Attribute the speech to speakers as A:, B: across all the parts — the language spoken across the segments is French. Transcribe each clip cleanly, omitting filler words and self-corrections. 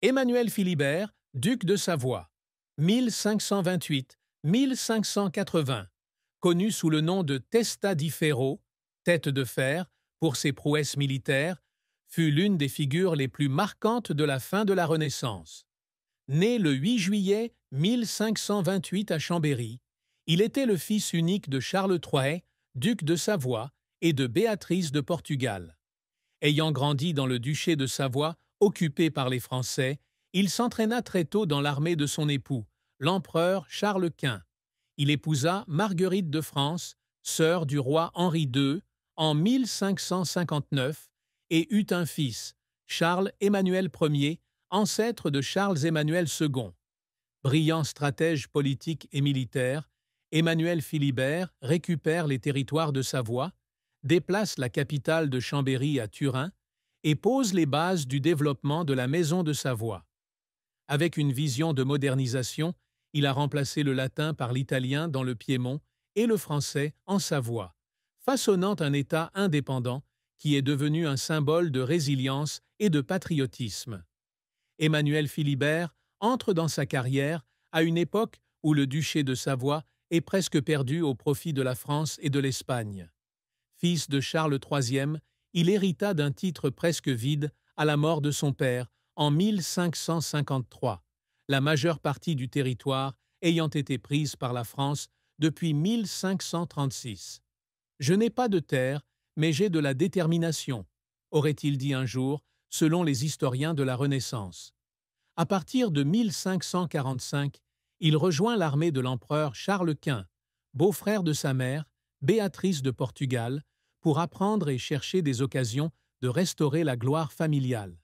A: Emmanuel Philibert, duc de Savoie, 1528-1580, connu sous le nom de Testa di Ferro, tête de fer, pour ses prouesses militaires, fut l'une des figures les plus marquantes de la fin de la Renaissance. Né le 8 juillet 1528 à Chambéry, il était le fils unique de Charles III, duc de Savoie, et de Béatrice de Portugal. Ayant grandi dans le duché de Savoie, occupé par les Français, il s'entraîna très tôt dans l'armée de son époux, l'empereur Charles Quint. Il épousa Marguerite de France, sœur du roi Henri II, en 1559 et eut un fils, Charles-Emmanuel Ier, ancêtre de Charles-Emmanuel II. Brillant stratège politique et militaire, Emmanuel Philibert récupère les territoires de Savoie, déplace la capitale de Chambéry à Turin et pose les bases du développement de la Maison de Savoie. Avec une vision de modernisation, il a remplacé le latin par l'italien dans le Piémont et le français en Savoie, façonnant un État indépendant qui est devenu un symbole de résilience et de patriotisme. Emmanuel Philibert entre dans sa carrière à une époque où le duché de Savoie est presque perdu au profit de la France et de l'Espagne. Fils de Charles III, il hérita d'un titre presque vide à la mort de son père en 1553, la majeure partie du territoire ayant été prise par la France depuis 1536. « Je n'ai pas de terre, mais j'ai de la détermination », aurait-il dit un jour, selon les historiens de la Renaissance. À partir de 1545, il rejoint l'armée de l'empereur Charles Quint, beau-frère de sa mère, Béatrice de Portugal, pour apprendre et chercher des occasions de restaurer la gloire familiale.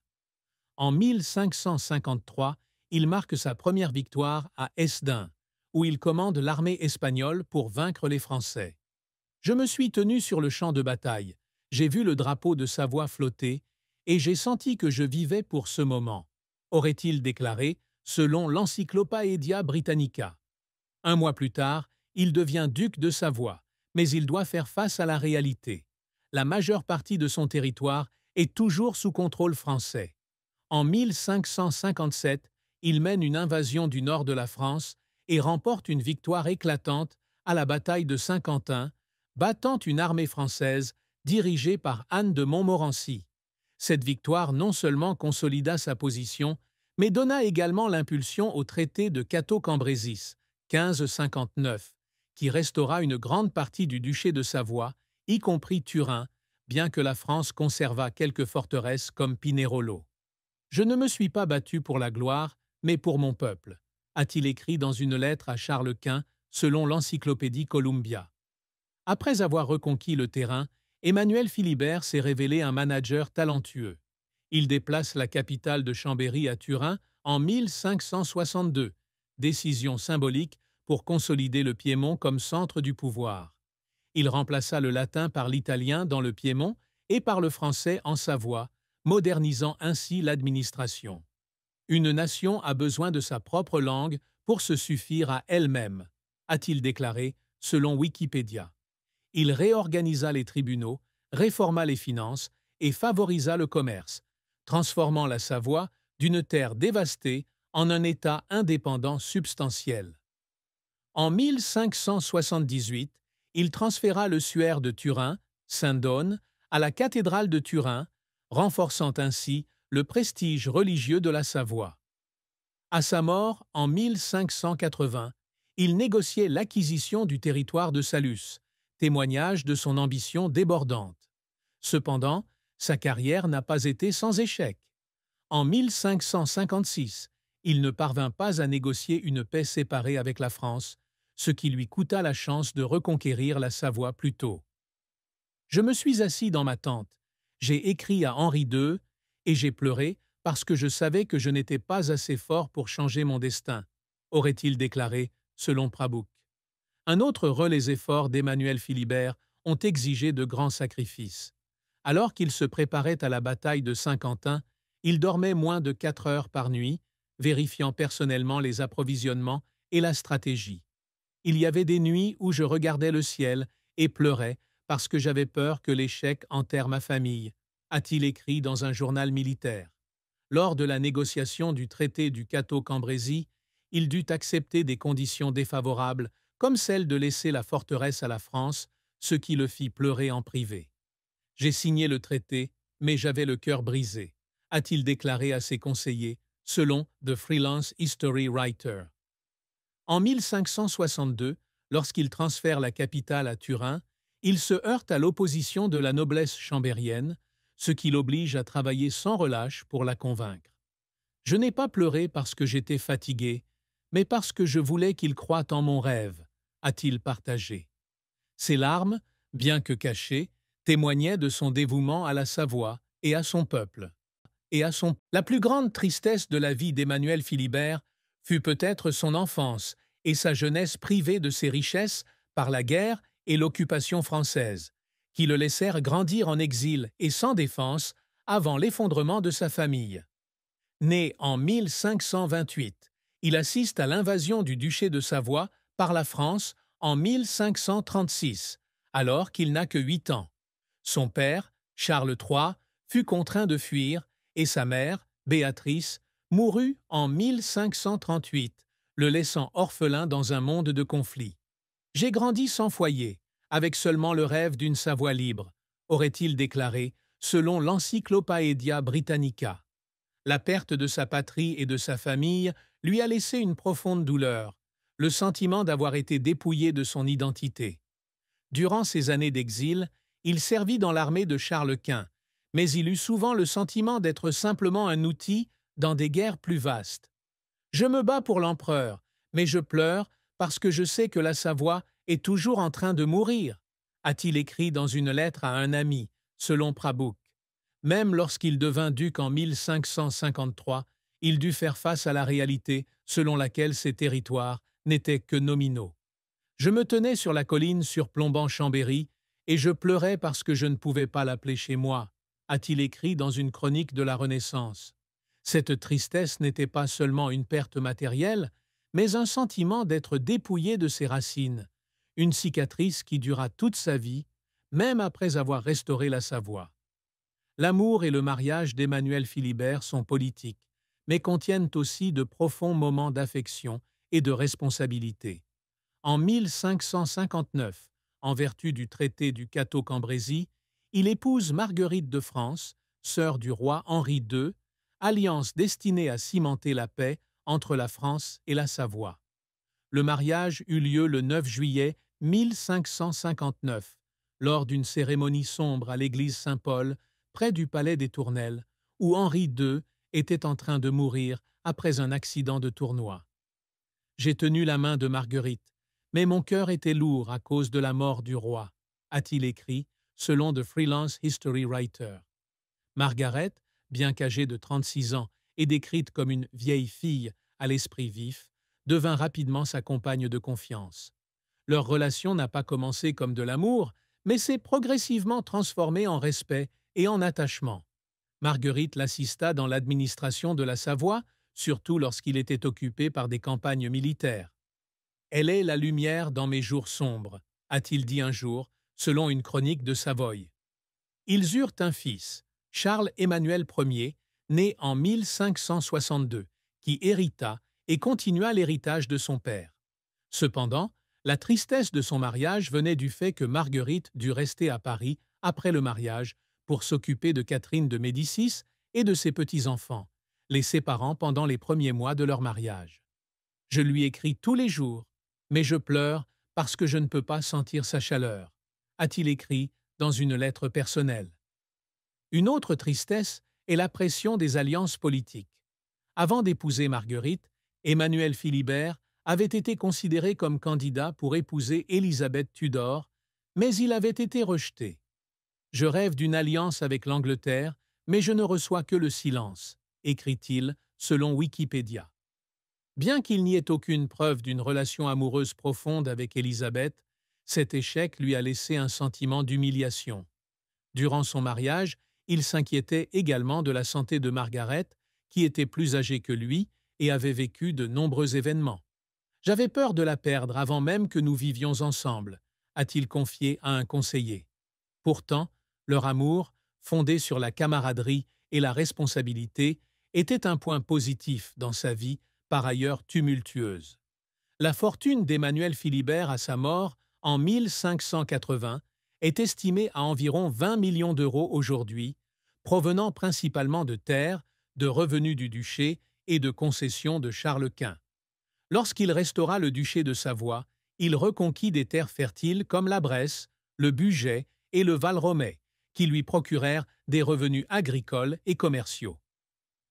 A: En 1553, il marque sa première victoire à Hesdin, où il commande l'armée espagnole pour vaincre les Français. « Je me suis tenu sur le champ de bataille, j'ai vu le drapeau de Savoie flotter, et j'ai senti que je vivais pour ce moment », aurait-il déclaré, selon l'Encyclopædia Britannica. Un mois plus tard, il devient duc de Savoie, mais il doit faire face à la réalité. La majeure partie de son territoire est toujours sous contrôle français. En 1557, il mène une invasion du nord de la France et remporte une victoire éclatante à la bataille de Saint-Quentin, battant une armée française dirigée par Anne de Montmorency. Cette victoire non seulement consolida sa position, mais donna également l'impulsion au traité de Cateau-Cambrésis, 1559, qui restaura une grande partie du duché de Savoie, y compris Turin, bien que la France conservât quelques forteresses comme Pinerolo. « Je ne me suis pas battu pour la gloire, mais pour mon peuple », a-t-il écrit dans une lettre à Charles Quint, selon l'encyclopédie Columbia. Après avoir reconquis le terrain, Emmanuel Philibert s'est révélé un manager talentueux. Il déplace la capitale de Chambéry à Turin en 1562, décision symbolique pour consolider le Piémont comme centre du pouvoir. Il remplaça le latin par l'italien dans le Piémont et par le français en Savoie, modernisant ainsi l'administration. Une nation a besoin de sa propre langue pour se suffire à elle-même, a-t-il déclaré, selon Wikipédia. Il réorganisa les tribunaux, réforma les finances et favorisa le commerce, transformant la Savoie d'une terre dévastée en un État indépendant substantiel. En 1578, il transféra le suaire de Turin, Saint-Donne, à la cathédrale de Turin, renforçant ainsi le prestige religieux de la Savoie. À sa mort, en 1580, il négociait l'acquisition du territoire de Salus, témoignage de son ambition débordante. Cependant, sa carrière n'a pas été sans échec. En 1556, il ne parvint pas à négocier une paix séparée avec la France, ce qui lui coûta la chance de reconquérir la Savoie plus tôt. « Je me suis assis dans ma tente, j'ai écrit à Henri II et j'ai pleuré parce que je savais que je n'étais pas assez fort pour changer mon destin », aurait-il déclaré, selon Prabuk. Un autre relaie les efforts d'Emmanuel Philibert ont exigé de grands sacrifices. Alors qu'il se préparait à la bataille de Saint-Quentin, il dormait moins de 4 heures par nuit, vérifiant personnellement les approvisionnements et la stratégie. Il y avait des nuits où je regardais le ciel et pleurais parce que j'avais peur que l'échec enterre ma famille, a-t-il écrit dans un journal militaire. Lors de la négociation du traité du Cateau-Cambrésis, il dut accepter des conditions défavorables, comme celle de laisser la forteresse à la France, ce qui le fit pleurer en privé. « J'ai signé le traité, mais j'avais le cœur brisé », a-t-il déclaré à ses conseillers, selon The Freelance History Writer. En 1562, lorsqu'il transfère la capitale à Turin, il se heurte à l'opposition de la noblesse chambérienne, ce qui l'oblige à travailler sans relâche pour la convaincre. « Je n'ai pas pleuré parce que j'étais fatigué, mais parce que je voulais qu'il croie en mon rêve », a-t-il partagé. Ses larmes, bien que cachées, témoignaient de son dévouement à la Savoie et à son peuple. La plus grande tristesse de la vie d'Emmanuel Philibert fut peut-être son enfance et sa jeunesse privée de ses richesses par la guerre et l'occupation française, qui le laissèrent grandir en exil et sans défense avant l'effondrement de sa famille. Né en 1528, il assiste à l'invasion du duché de Savoie par la France en 1536, alors qu'il n'a que 8 ans. Son père, Charles III, fut contraint de fuir et sa mère, Béatrice, mourut en 1538, le laissant orphelin dans un monde de conflits. « J'ai grandi sans foyer, avec seulement le rêve d'une Savoie libre », aurait-il déclaré, selon l'Encyclopædia Britannica. La perte de sa patrie et de sa famille lui a laissé une profonde douleur, le sentiment d'avoir été dépouillé de son identité. Durant ses années d'exil, il servit dans l'armée de Charles Quint, mais il eut souvent le sentiment d'être simplement un outil dans des guerres plus vastes. « Je me bats pour l'empereur, mais je pleure parce que je sais que la Savoie est toujours en train de mourir », a-t-il écrit dans une lettre à un ami, selon Prabhuc. Même lorsqu'il devint duc en 1553, il dut faire face à la réalité selon laquelle ses territoires n'étaient que nominaux. « Je me tenais sur la colline surplombant Chambéry, et je pleurais parce que je ne pouvais pas l'appeler chez moi », a-t-il écrit dans une chronique de la Renaissance. Cette tristesse n'était pas seulement une perte matérielle, mais un sentiment d'être dépouillé de ses racines, une cicatrice qui dura toute sa vie, même après avoir restauré la Savoie. L'amour et le mariage d'Emmanuel Philibert sont politiques, mais contiennent aussi de profonds moments d'affection et de responsabilité. En 1559, en vertu du traité du Cateau-Cambrésis, il épouse Marguerite de France, sœur du roi Henri II, alliance destinée à cimenter la paix entre la France et la Savoie. Le mariage eut lieu le 9 juillet 1559, lors d'une cérémonie sombre à l'église Saint-Paul, près du palais des Tournelles, où Henri II était en train de mourir après un accident de tournoi. « J'ai tenu la main de Marguerite, mais mon cœur était lourd à cause de la mort du roi », a-t-il écrit, selon The Freelance History Writer. Margaret, bien qu'âgée de 36 ans et décrite comme une vieille fille à l'esprit vif, devint rapidement sa compagne de confiance. Leur relation n'a pas commencé comme de l'amour, mais s'est progressivement transformée en respect et en attachement. Marguerite l'assista dans l'administration de la Savoie, surtout lorsqu'il était occupé par des campagnes militaires. « Elle est la lumière dans mes jours sombres », a-t-il dit un jour, selon une chronique de Savoie. Ils eurent un fils, Charles-Emmanuel Ier, né en 1562, qui hérita et continua l'héritage de son père. Cependant, la tristesse de son mariage venait du fait que Marguerite dut rester à Paris après le mariage pour s'occuper de Catherine de Médicis et de ses petits-enfants, les séparant pendant les premiers mois de leur mariage. « Je lui écris tous les jours, mais je pleure parce que je ne peux pas sentir sa chaleur », a-t-il écrit dans une lettre personnelle. Une autre tristesse est la pression des alliances politiques. Avant d'épouser Marguerite, Emmanuel Philibert avait été considéré comme candidat pour épouser Élisabeth Tudor, mais il avait été rejeté. « Je rêve d'une alliance avec l'Angleterre, mais je ne reçois que le silence », écrit-il selon Wikipédia. Bien qu'il n'y ait aucune preuve d'une relation amoureuse profonde avec Élisabeth, cet échec lui a laissé un sentiment d'humiliation. Durant son mariage, il s'inquiétait également de la santé de Margaret, qui était plus âgée que lui et avait vécu de nombreux événements. « J'avais peur de la perdre avant même que nous vivions ensemble », a-t-il confié à un conseiller. Pourtant, leur amour, fondé sur la camaraderie et la responsabilité, était un point positif dans sa vie, par ailleurs tumultueuse. La fortune d'Emmanuel Philibert à sa mort, en 1580, est estimée à environ 20 millions d'euros aujourd'hui, provenant principalement de terres, de revenus du duché et de concessions de Charles Quint. Lorsqu'il restaura le duché de Savoie, il reconquit des terres fertiles comme la Bresse, le Bugey et le Val-Romey, qui lui procurèrent des revenus agricoles et commerciaux.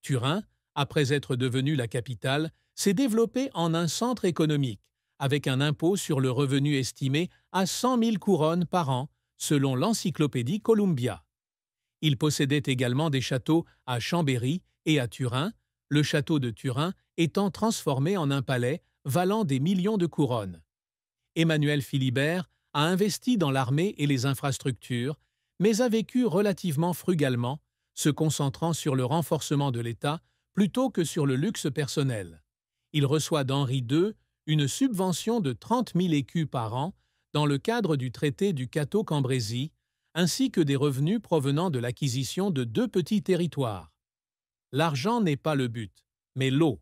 A: Turin, après être devenue la capitale, s'est développée en un centre économique, avec un impôt sur le revenu estimé à 100 000 couronnes par an, selon l'encyclopédie Columbia. Il possédait également des châteaux à Chambéry et à Turin, le château de Turin étant transformé en un palais valant des millions de couronnes. Emmanuel Philibert a investi dans l'armée et les infrastructures, mais a vécu relativement frugalement, se concentrant sur le renforcement de l'État plutôt que sur le luxe personnel. Il reçoit d'Henri II une subvention de 30 000 écus par an dans le cadre du traité du Cateau-Cambrésis, ainsi que des revenus provenant de l'acquisition de 2 petits territoires. L'argent n'est pas le but, mais l'eau.